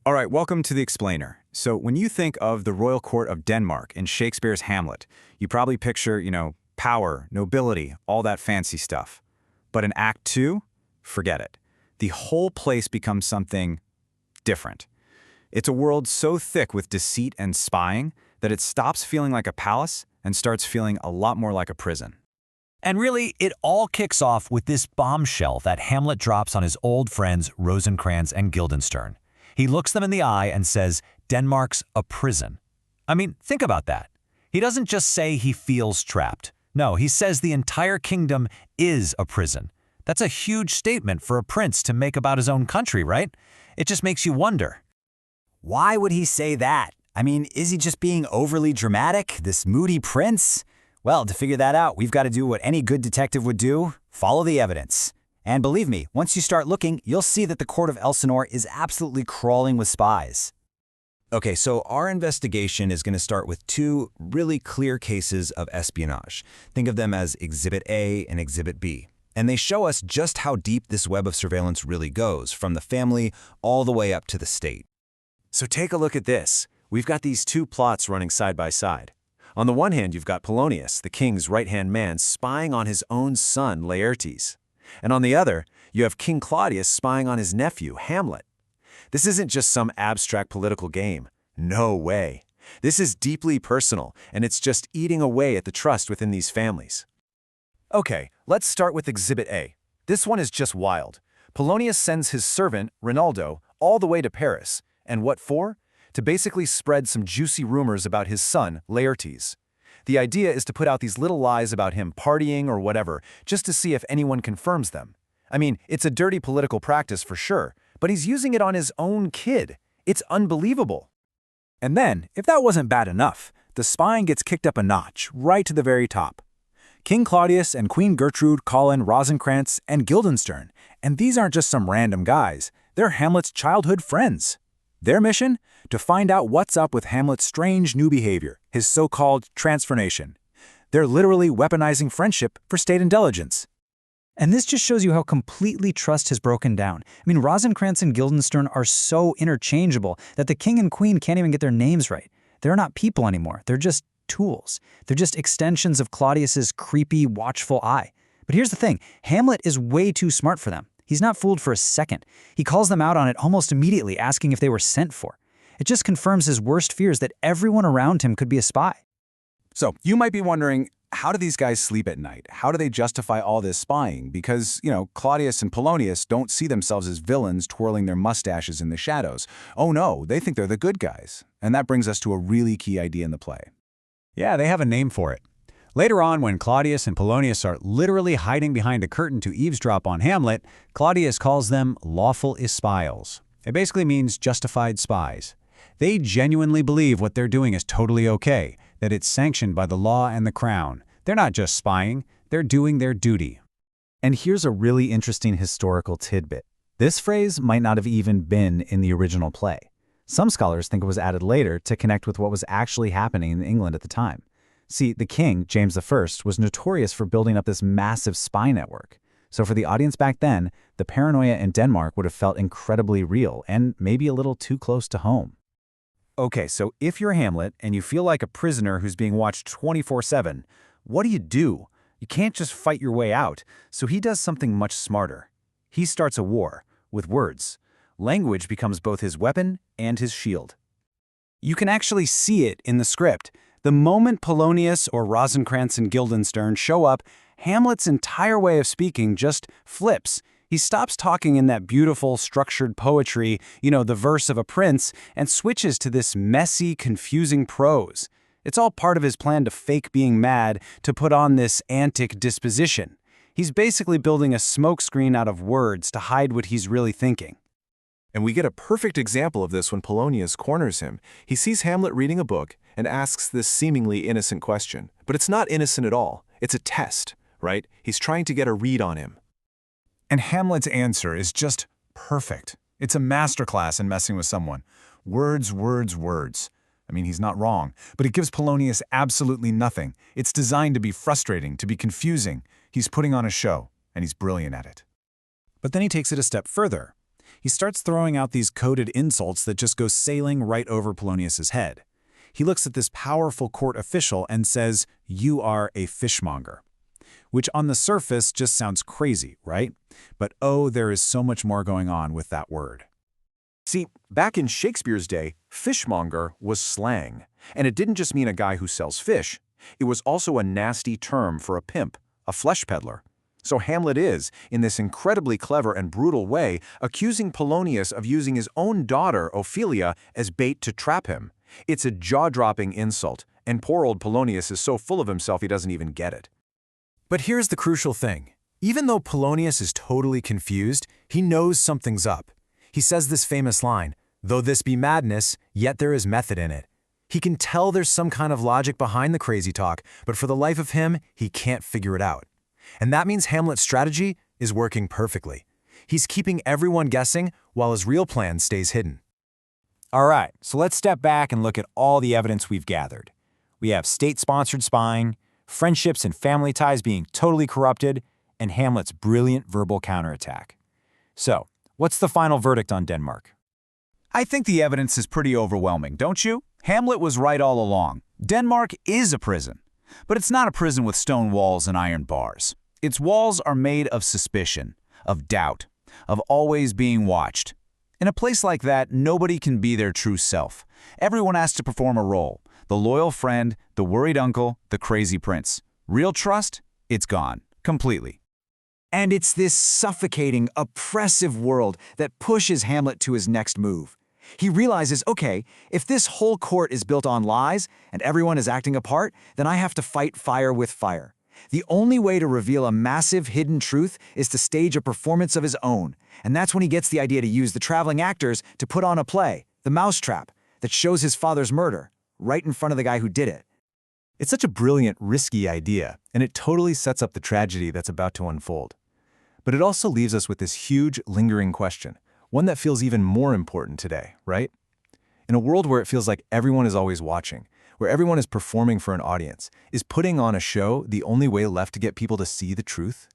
All right, welcome to the Explainer. So when you think of the royal court of Denmark in Shakespeare's Hamlet, you probably picture, power, nobility, all that fancy stuff. But in Act 2, forget it. The whole place becomes something different. It's a world so thick with deceit and spying that it stops feeling like a palace and starts feeling a lot more like a prison. And really, it all kicks off with this bombshell that Hamlet drops on his old friends Rosencrantz and Guildenstern. He looks them in the eye and says, Denmark's a prison. I mean, think about that. He doesn't just say he feels trapped. No, he says the entire kingdom is a prison. That's a huge statement for a prince to make about his own country, right? It just makes you wonder. Why would he say that? I mean, is he just being overly dramatic, this moody prince? Well, to figure that out, we've got to do what any good detective would do, follow the evidence. And believe me, once you start looking, you'll see that the court of Elsinore is absolutely crawling with spies. Okay, so our investigation is going to start with two really clear cases of espionage. Think of them as Exhibit A and Exhibit B. And they show us just how deep this web of surveillance really goes, from the family all the way up to the state. So take a look at this. We've got these two plots running side by side. On the one hand, you've got Polonius, the king's right-hand man, spying on his own son, Laertes. And on the other, you have King Claudius spying on his nephew, Hamlet. This isn't just some abstract political game. No way. This is deeply personal, and it's just eating away at the trust within these families. Okay, let's start with Exhibit A. This one is just wild. Polonius sends his servant, Rinaldo, all the way to Paris. And what for? To basically spread some juicy rumors about his son, Laertes. The idea is to put out these little lies about him partying or whatever, just to see if anyone confirms them. I mean, it's a dirty political practice for sure, but he's using it on his own kid. It's unbelievable. And then, if that wasn't bad enough, the spying gets kicked up a notch, right to the very top. King Claudius and Queen Gertrude call in Rosencrantz and Guildenstern, and these aren't just some random guys, they're Hamlet's childhood friends. Their mission? To find out what's up with Hamlet's strange new behavior, his so-called transformation. They're literally weaponizing friendship for state intelligence. And this just shows you how completely trust has broken down. I mean, Rosencrantz and Guildenstern are so interchangeable that the king and queen can't even get their names right. They're not people anymore. They're just tools. They're just extensions of Claudius's creepy, watchful eye. But here's the thing. Hamlet is way too smart for them. He's not fooled for a second. He calls them out on it almost immediately, asking if they were sent for. It just confirms his worst fears that everyone around him could be a spy. So, you might be wondering, how do these guys sleep at night? How do they justify all this spying? Because, Claudius and Polonius don't see themselves as villains twirling their mustaches in the shadows. Oh no, they think they're the good guys. And that brings us to a really key idea in the play. Yeah, they have a name for it. Later on, when Claudius and Polonius are literally hiding behind a curtain to eavesdrop on Hamlet, Claudius calls them lawful espials. It basically means justified spies. They genuinely believe what they're doing is totally okay, that it's sanctioned by the law and the crown. They're not just spying, they're doing their duty. And here's a really interesting historical tidbit. This phrase might not have even been in the original play. Some scholars think it was added later to connect with what was actually happening in England at the time. See, the king, James I, was notorious for building up this massive spy network. So for the audience back then, the paranoia in Denmark would have felt incredibly real and maybe a little too close to home. Okay, so if you're Hamlet and you feel like a prisoner who's being watched 24/7, what do? You can't just fight your way out, so he does something much smarter. He starts a war, with words. Language becomes both his weapon and his shield. You can actually see it in the script. The moment Polonius or Rosencrantz and Guildenstern show up, Hamlet's entire way of speaking just flips. He stops talking in that beautiful, structured poetry, the verse of a prince, and switches to this messy, confusing prose. It's all part of his plan to fake being mad, to put on this antic disposition. He's basically building a smokescreen out of words to hide what he's really thinking. And we get a perfect example of this when Polonius corners him. He sees Hamlet reading a book and asks this seemingly innocent question. But it's not innocent at all. It's a test, right? He's trying to get a read on him. And Hamlet's answer is just perfect. It's a masterclass in messing with someone. Words, words, words. I mean, he's not wrong, but it gives Polonius absolutely nothing. It's designed to be frustrating, to be confusing. He's putting on a show, and he's brilliant at it. But then he takes it a step further. He starts throwing out these coded insults that just go sailing right over Polonius's head. He looks at this powerful court official and says, "You are a fishmonger." Which on the surface just sounds crazy, right? But oh, there is so much more going on with that word. See, back in Shakespeare's day, fishmonger was slang. And it didn't just mean a guy who sells fish. It was also a nasty term for a pimp, a flesh peddler. So Hamlet is, in this incredibly clever and brutal way, accusing Polonius of using his own daughter, Ophelia, as bait to trap him. It's a jaw-dropping insult, and poor old Polonius is so full of himself he doesn't even get it. But here's the crucial thing. Even though Polonius is totally confused, he knows something's up. He says this famous line, "Though this be madness, yet there is method in it." He can tell there's some kind of logic behind the crazy talk, but for the life of him, he can't figure it out. And that means Hamlet's strategy is working perfectly. He's keeping everyone guessing while his real plan stays hidden. All right, so let's step back and look at all the evidence we've gathered. We have state-sponsored spying, friendships and family ties being totally corrupted, and Hamlet's brilliant verbal counterattack. So, what's the final verdict on Denmark? I think the evidence is pretty overwhelming, don't you? Hamlet was right all along. Denmark is a prison. But it's not a prison with stone walls and iron bars. Its walls are made of suspicion, of doubt, of always being watched. In a place like that, nobody can be their true self. Everyone has to perform a role. The loyal friend, the worried uncle, the crazy prince. Real trust? It's gone. Completely. And it's this suffocating, oppressive world that pushes Hamlet to his next move. He realizes, okay, if this whole court is built on lies and everyone is acting a part, then I have to fight fire with fire. The only way to reveal a massive hidden truth is to stage a performance of his own. And that's when he gets the idea to use the traveling actors to put on a play, The Mousetrap, that shows his father's murder, right in front of the guy who did it. It's such a brilliant, risky idea, and it totally sets up the tragedy that's about to unfold. But it also leaves us with this huge, lingering question, one that feels even more important today, right? In a world where it feels like everyone is always watching, where everyone is performing for an audience, is putting on a show the only way left to get people to see the truth?